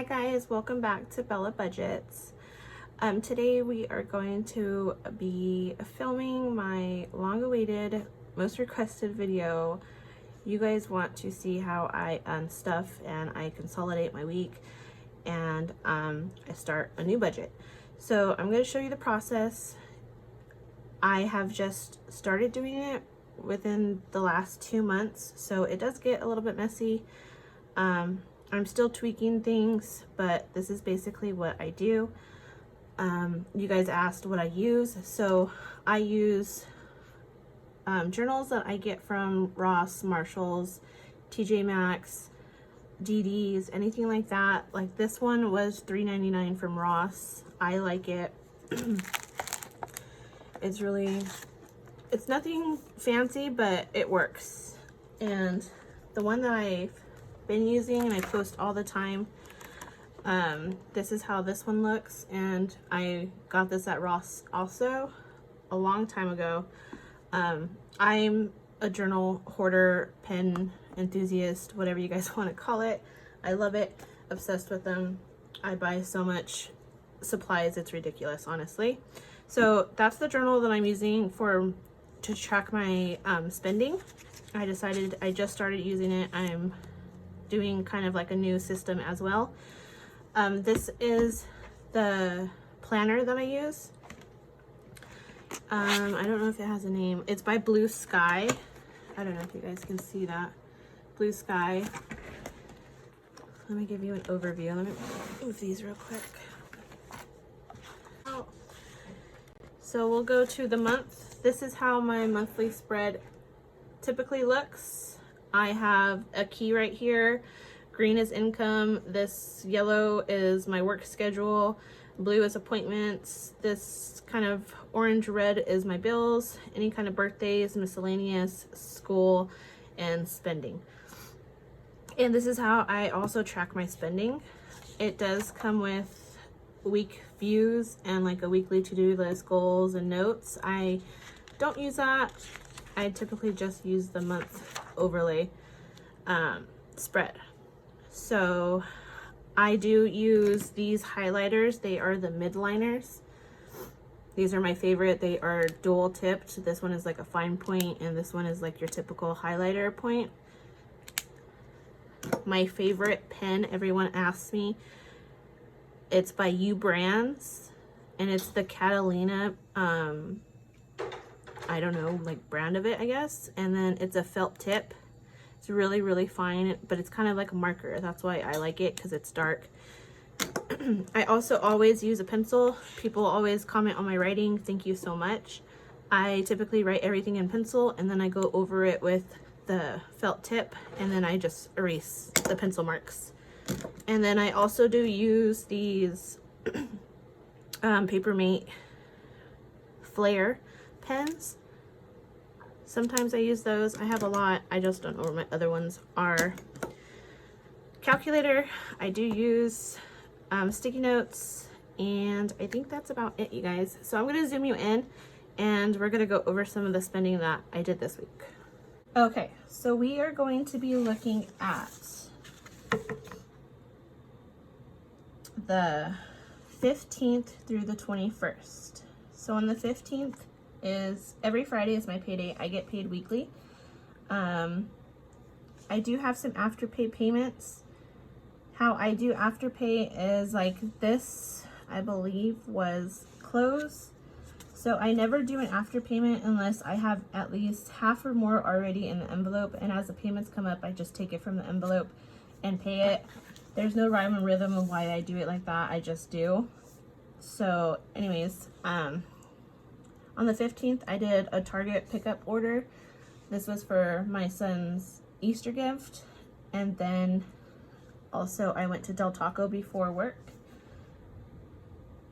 guys, welcome back to Bella Budgets. Today we are going to be filming my long-awaited, most requested video. You guys want to see how I unstuff and I consolidate my week and I start a new budget. So I'm going to show you the process. I have just started doing it within the last 2 months, so it does get a little bit messy. I'm still tweaking things, but this is basically what I do. You guys asked what I use, so I use journals that I get from Ross, Marshalls, TJ Maxx, DD's, anything like that. Like this one was $3.99 from Ross. I like it. It's nothing fancy, but it works. And the one that I've been using and I post all the time, this is how this one looks, and I got this at Ross also a long time ago. I'm a journal hoarder, pen enthusiast, whatever you guys want to call it. I love it, obsessed with them. I buy so much supplies, it's ridiculous, honestly. So that's the journal that I'm using to track my spending. I just started using it. I'm doing kind of like a new system as well. This is the planner that I use. I don't know if it has a name. It's by Blue Sky. I don't know if you guys can see that. Blue Sky. Let me give you an overview. Let me move these real quick. Oh. So we'll go to the month. This is how my monthly spread typically looks. I have a key right here. Green is income. This yellow is my work schedule. Blue is appointments. This kind of orange red is my bills, any kind of birthdays, miscellaneous, school, and spending. And this is how I also track my spending. It does come with week views and like a weekly to-do list, goals, and notes. I don't use that. I typically just use the month overlay spread. So I do use these highlighters. They are the midliners. These are my favorite. They are dual tipped. This one is like a fine point and this one is like your typical highlighter point. My favorite pen, everyone asks me, it's by U Brands and it's the Catalina I don't know, like brand of it, I guess. And then it's a felt tip. It's really, really fine, but it's kind of like a marker. That's why I like it, because it's dark. I also always use a pencil. People always comment on my writing. Thank you so much. I typically write everything in pencil and then I go over it with the felt tip and then I just erase the pencil marks. And then I also do use these Papermate Flare pens. Sometimes I use those. I have a lot. I just don't know where my other ones are. Calculator. I do use sticky notes, and I think that's about it, you guys. So I'm going to zoom you in and we're going to go over some of the spending that I did this week. Okay, so we are going to be looking at the 15th through the 21st. So on the 15th is every Friday is my payday. I get paid weekly. I do have some afterpay payments. How I do afterpay is like this, I believe, was close. So I never do an afterpayment unless I have at least half or more already in the envelope, and as the payments come up I just take it from the envelope and pay it. There's no rhyme or rhythm of why I do it like that. I just do. So anyways, on the 15th, I did a Target pickup order. This was for my son's Easter gift. And then also I went to Del Taco before work.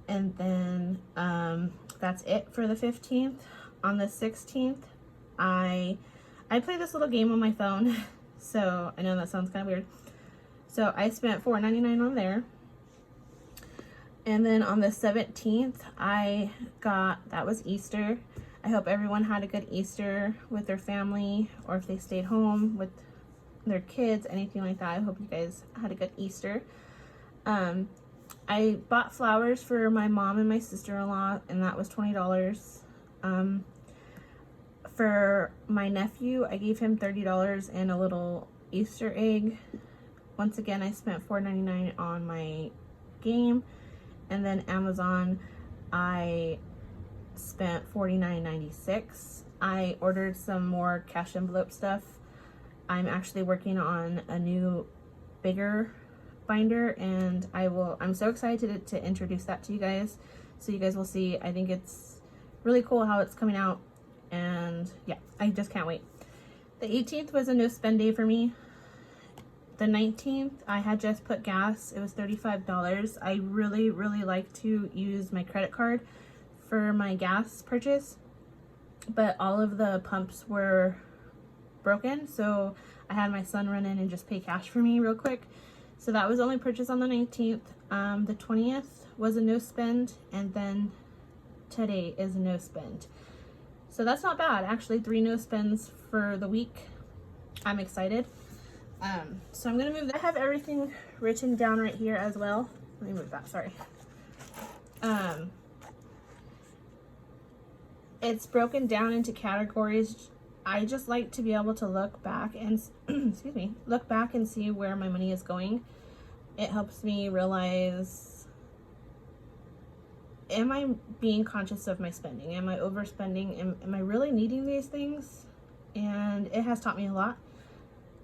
And then that's it for the 15th. On the 16th, I play this little game on my phone. So I know that sounds kind of weird. So I spent $4.99 on there. And then on the 17th, that was Easter. I hope everyone had a good Easter with their family, or if they stayed home with their kids, anything like that. I hope you guys had a good Easter. I bought flowers for my mom and my sister-in-law, and that was $20. For my nephew, I gave him $30 and a little Easter egg. Once again, I spent $4.99 on my game, and then Amazon, I spent $49.96. I ordered some more cash envelope stuff. I'm actually working on a new, bigger binder, and I'm so excited to introduce that to you guys, so you guys will see. I think it's really cool how it's coming out, and yeah, I just can't wait. The 18th was a no spend day for me. The 19th, I had just put gas. It was $35. I really like to use my credit card for my gas purchase, but all of the pumps were broken, so I had my son run in and just pay cash for me real quick. So that was only purchased on the 19th. The 20th was a no spend, and then today is a no spend. So that's not bad, actually. 3 no spends for the week. I'm excited. So I'm gonna move. I have everything written down right here as well. Let me move that, sorry. It's broken down into categories. I just like to be able to look back and excuse me, look back and see where my money is going. It helps me realize, am I being conscious of my spending? Am I overspending? Am I really needing these things? And it has taught me a lot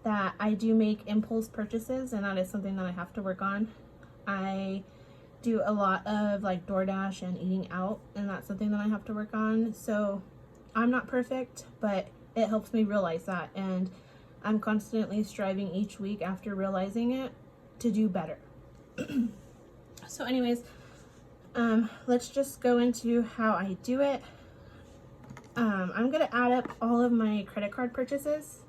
that I do make impulse purchases, and that is something that I have to work on. I do a lot of like DoorDash and eating out, and that's something that I have to work on. So I'm not perfect, but it helps me realize that, and I'm constantly striving each week after realizing it to do better. So anyways, let's just go into how I do it. I'm gonna add up all of my credit card purchases.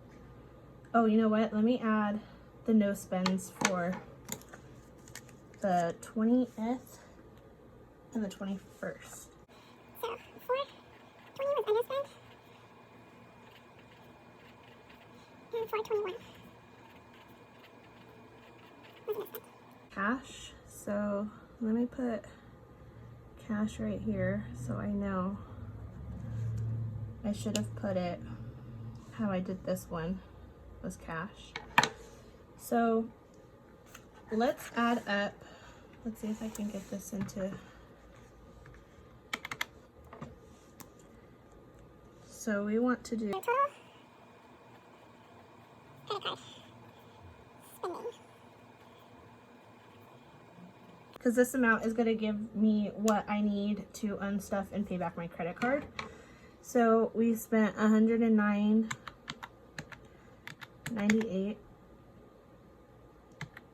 Oh, you know what? Let me add the no spends for the 20th and the 21st. So, 420 was a no spend. And 421 was a no spend. Cash. So let me put cash right here so I know. I should have put it how I did this one was cash. So let's add up. Let's see if I can get this into. So we want to do Total credit card spending. because this amount is going to give me what I need to unstuff and pay back my credit card. So we spent $109.98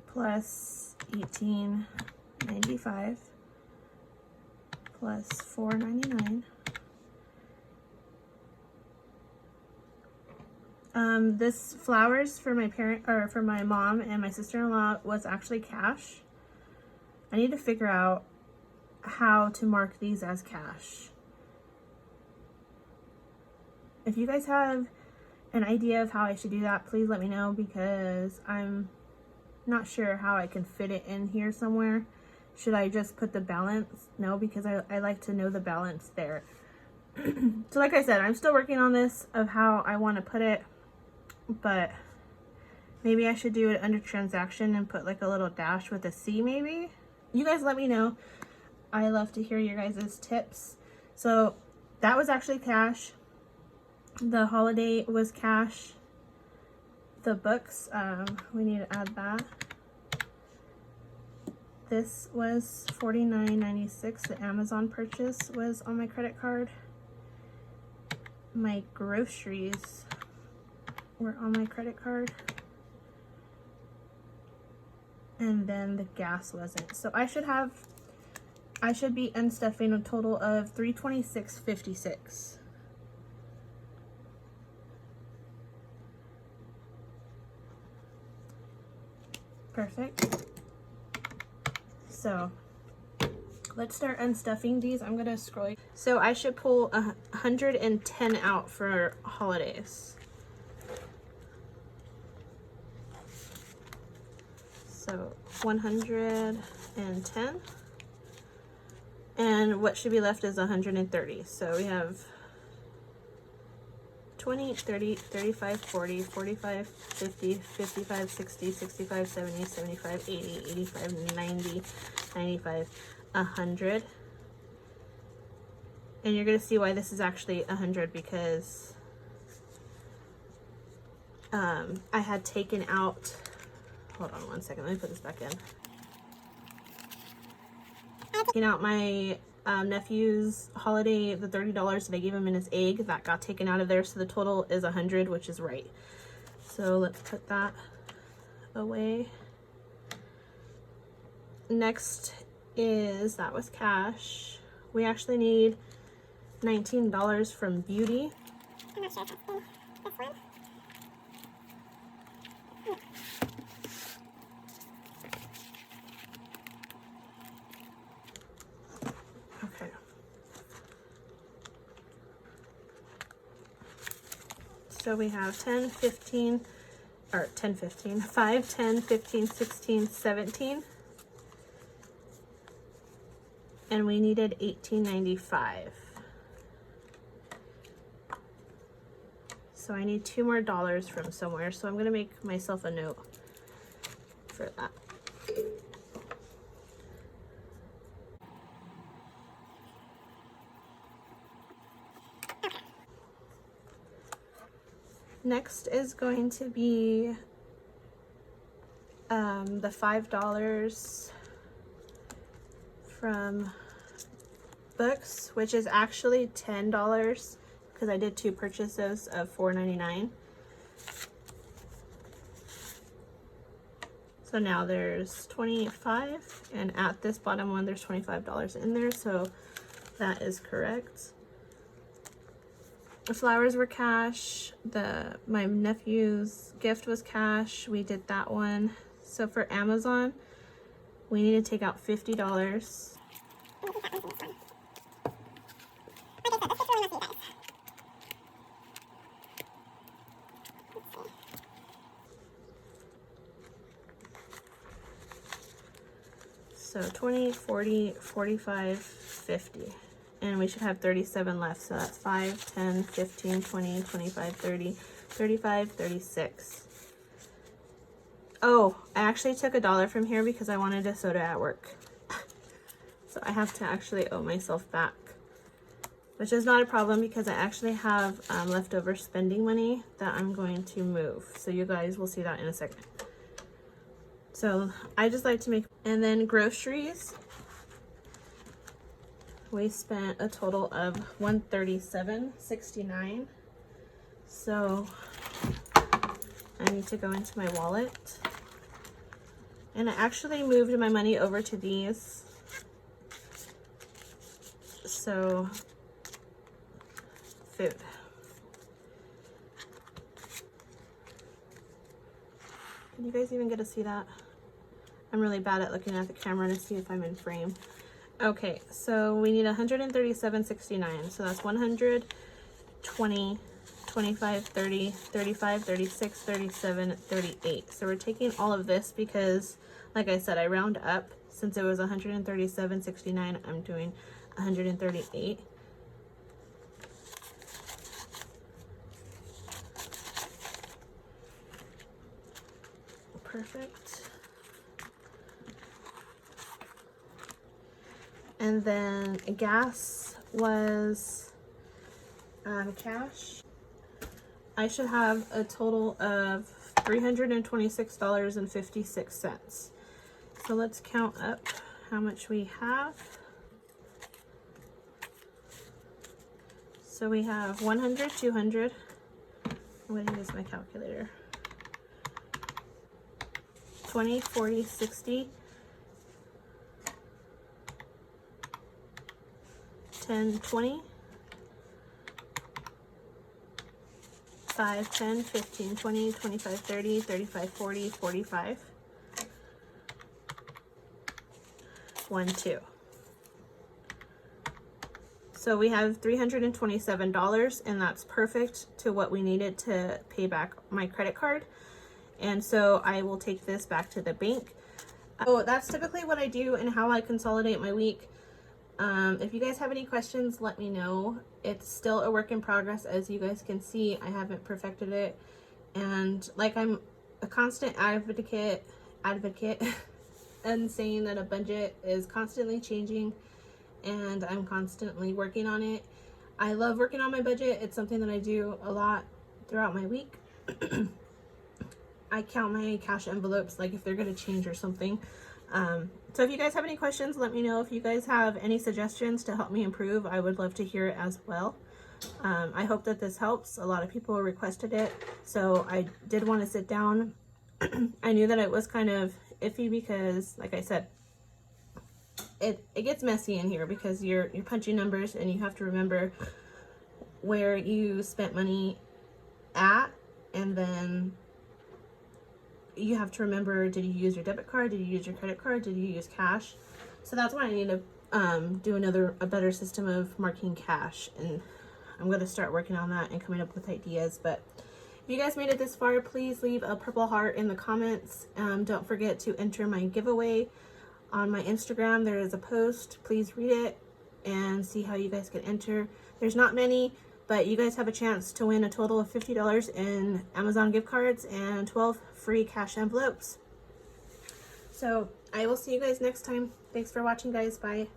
plus $18.95 plus $4.99. This flowers for my for my mom and my sister-in-law was actually cash. I need to figure out how to mark these as cash. If you guys have an idea of how I should do that, please let me know, because I'm not sure how I can fit it in here somewhere. Should I just put the balance? No, because I like to know the balance there. So like I said, I'm still working on this of how I want to put it, but maybe I should do it under transaction and put like a little dash with a C maybe. You guys let me know. I love to hear your guys' tips. So that was actually cash. The holiday was cash. The books, we need to add that. This was $49.96. The Amazon purchase was on my credit card. My groceries were on my credit card. And then the gas wasn't. So I should be unstuffing a total of $326.56. Perfect. So let's start unstuffing these. I'm gonna scroll. So I should pull 110 out for holidays. So 110. And what should be left is 130. So we have 20, 30, 35, 40, 45, 50, 55, 60, 65, 70, 75, 80, 85, 90, 95, 100. And you're going to see why this is actually 100 because I had taken out, hold on one second, let me put this back in. Taking out my nephew's holiday, the $30 that I gave him in his egg, that got taken out of there, so the total is 100, which is right. So let's put that away. Next is, that was cash. We actually need $19 from beauty. I'm not sure if it's in this one. Okay. So we have 10, 15, or 10, 15, 5, 10, 15, 16, 17. And we needed $18.95. So I need $2 more from somewhere. So I'm gonna make myself a note for that. Next is going to be the $5 from books, which is actually $10 because I did 2 purchases of $4.99. So now there's 25, and at this bottom one there's $25 in there, so that is correct. The flowers were cash. My nephew's gift was cash. We did that one. So for Amazon, we need to take out $50. So 20, 40, 45, 50. And we should have 37 left. So that's 5, 10, 15, 20, 25, 30, 35, 36. Oh, I actually took $1 from here because I wanted a soda at work. So I have to actually owe myself back, which is not a problem because I actually have leftover spending money that I'm going to move. So you guys will see that in a second. So I just like to make, and then groceries. We spent a total of $137.69. So I need to go into my wallet. And I actually moved my money over to these. So food. Can you guys even get to see that? I'm really bad at looking at the camera to see if I'm in frame. Okay, so we need $137.69. So that's 100, 20, 25, 30, 35, 36, 37, 38. So we're taking all of this because, like I said, I round up. Since it was $137.69, I'm doing $138. Perfect. And then gas was cash. I should have a total of $326.56. So let's count up how much we have. So we have 100, 200. I'm going to use my calculator. 20, 40, 60. 10, 20, 5, 10, 15, 20, 25, 30, 35, 40, 45, 1, 2. So we have $327, and that's perfect to what we needed to pay back my credit card. And so I will take this back to the bank. Oh, that's typically what I do and how I consolidate my week. If you guys have any questions, let me know. It's still a work in progress. As you guys can see, I haven't perfected it. And like, I'm a constant advocate and saying that a budget is constantly changing and I'm constantly working on it. I love working on my budget. It's something that I do a lot throughout my week. I count my cash envelopes, like if they're going to change or something. So if you guys have any questions, let me know. If you guys have any suggestions to help me improve, I would love to hear it as well. I hope that this helps. A lot of people requested it, so I did want to sit down. I knew that it was kind of iffy because, like I said, it gets messy in here because you're punching numbers and you have to remember where you spent money at, and then you have to remember, did you use your debit card, did you use your credit card, did you use cash? So that's why I need to do a better system of marking cash, and I'm going to start working on that and coming up with ideas. But if you guys made it this far, please leave a purple heart in the comments. Don't forget to enter my giveaway on my Instagram. There is a post. Please read it and see how you guys can enter. There's not many, but you guys have a chance to win a total of $50 in Amazon gift cards and 12 free cash envelopes. So I will see you guys next time. Thanks for watching, guys. Bye.